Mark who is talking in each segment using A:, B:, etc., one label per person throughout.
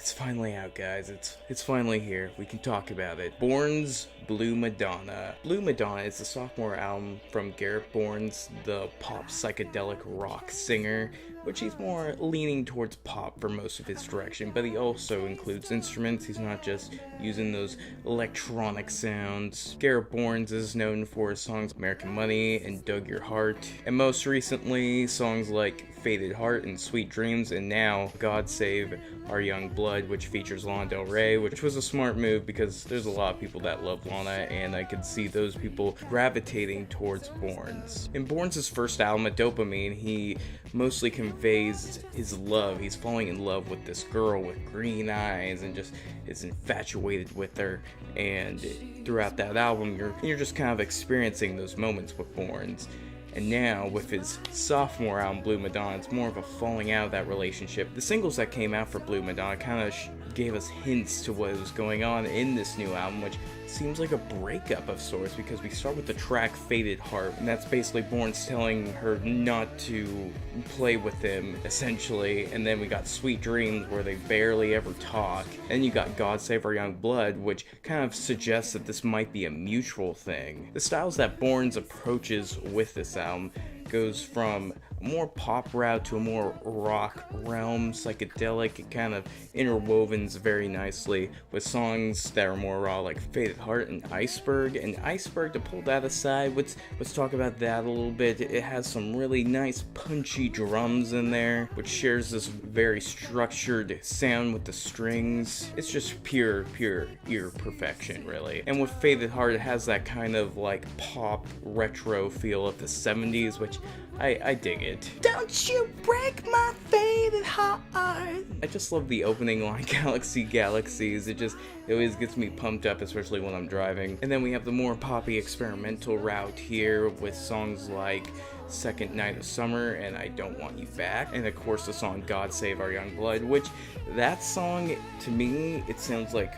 A: It's finally out, guys. It's finally here. We can talk about it. BORNS Blue Madonna. Blue Madonna is the sophomore album from Garrett Borns, the pop psychedelic rock singer, which he's more leaning towards pop for most of his direction, but he also includes instruments. He's not just using those electronic sounds. Garrett Borns is known for his songs American Money and Dug Your Heart, and most recently songs like Faded Heart and Sweet Dreams, and now God Save Our Young Blood, which features Lana Del Rey, which was a smart move because there's a lot of people that love Lana, and I could see those people gravitating towards BORNS. In BORNS' first album, A Dopamine, he mostly conveys his love. He's falling in love with this girl with green eyes and just is infatuated with her, and throughout that album, you're just kind of experiencing those moments with BORNS. And now, with his sophomore album, Blue Madonna, it's more of a falling out of that relationship. The singles that came out for Blue Madonna kind of gave us hints to what was going on in this new album, which seems like a breakup of sorts, because we start with the track Faded Heart, and that's basically Borns telling her not to play with him, essentially. And then we got Sweet Dreams, where they barely ever talk. And you got God Save Our Young Blood, which kind of suggests that this might be a mutual thing. The styles that Borns approaches with this album goes from a more pop route to a more rock realm, psychedelic. It kind of interwovens very nicely with songs that are more raw, like Faded Heart and Iceberg. And Iceberg, to pull that aside, let's talk about that a little bit. It has some really nice punchy drums in there, which shares this very structured sound with the strings. It's just pure ear perfection, really. And with Faded Heart, it has that kind of like pop retro feel of the 70s, which I dig it. Don't you break my faded heart. I just love the opening line, Galaxy Galaxies. It always gets me pumped up, especially when I'm driving. And then we have the more poppy experimental route here with songs like Second Night of Summer and I Don't Want You Back. And of course the song God Save Our Young Blood, which that song, to me, it sounds like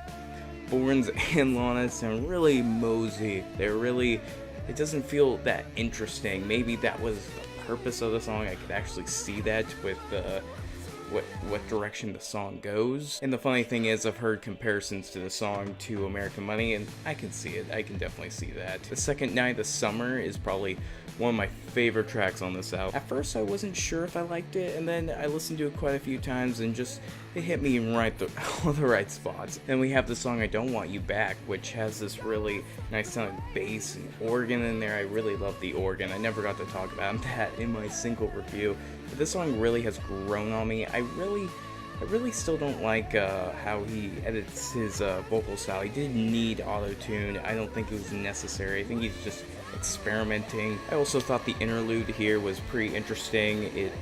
A: Borns and Lana sound really mosey. It doesn't feel that interesting. Maybe that was the purpose of the song. I could actually see that with what direction the song goes. And the funny thing is, I've heard comparisons to the song to American Money, and I can see it. I can definitely see that. The Second Night of Summer is probably one of my favorite tracks on this album. At first, I wasn't sure if I liked it, and then I listened to it quite a few times, and it hit me in all the right spots. Then we have the song I Don't Want You Back, which has this really nice sounding bass and organ in there. I really love the organ. I never got to talk about that in my single review, but this song really has grown on me. I really still don't like how he edits his vocal style. He didn't need auto-tune. I don't think it was necessary. I think he's just experimenting. I also thought the interlude here was pretty interesting. It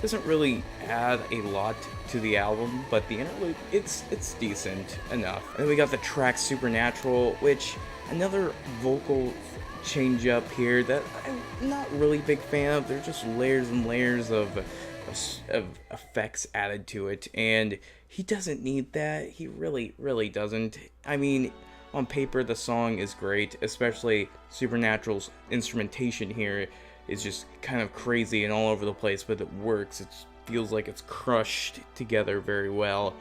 A: doesn't really add a lot to the album, but the interlude, it's decent enough. And then we got the track Supernatural, which another vocal change up here that I'm not really a big fan of. They're just layers and layers of effects added to it, and he doesn't need that. He really doesn't. I mean, on paper the song is great, especially Supernatural's instrumentation here is just kind of crazy and all over the place, but it works. It feels like it's crushed together very well.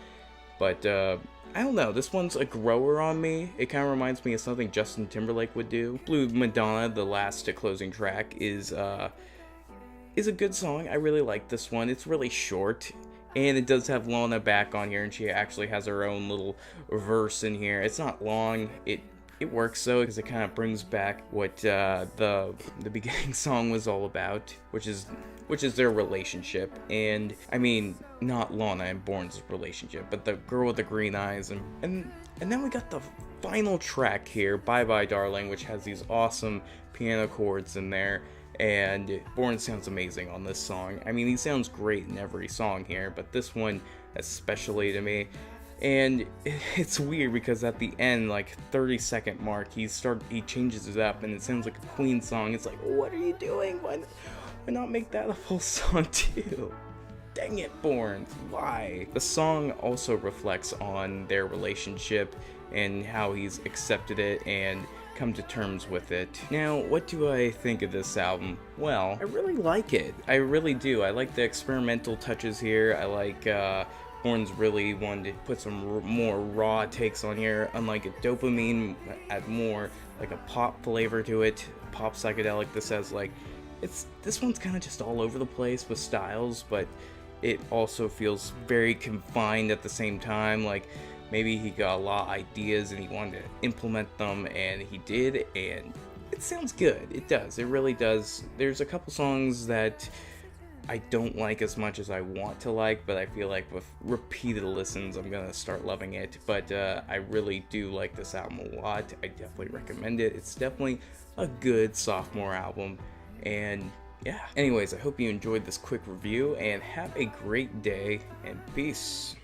A: But I don't know, this one's a grower on me. It kind of reminds me of something Justin Timberlake would do. Blue Madonna, the last closing track, is a good song. I really like this one. It's really short, and it does have Lana back on here, and she actually has her own little verse in here. It's not long. It works though, because it kind of brings back what the beginning song was all about, which is their relationship. And I mean, not Lana and Borns' relationship, but the girl with the green eyes. And then we got the final track here, Bye Bye Darling, which has these awesome piano chords in there. And Borns sounds amazing on this song. I mean, he sounds great in every song here, but this one especially to me. And it's weird because at the end, like 30-second mark, he changes it up and it sounds like a Queen song. It's like, what are you doing? Why not make that a full song too? Dang it, Borns, why? The song also reflects on their relationship and how he's accepted it and come to terms with it. Now, what do I think of this album? Well, I really like it. I really do. I like the experimental touches here. I like Borns really wanted to put some more raw takes on here, unlike a Dopamine, add more like a pop flavor to it, pop psychedelic. This has like, this one's kind of just all over the place with styles, but it also feels very confined at the same time. Like maybe he got a lot of ideas and he wanted to implement them, and he did, and it sounds good. It does. It really does. There's a couple songs that I don't like as much as I want to like, but I feel like with repeated listens, I'm gonna start loving it. But I really do like this album a lot. I definitely recommend it. It's definitely a good sophomore album. And yeah, anyways, I hope you enjoyed this quick review, and have a great day, and peace.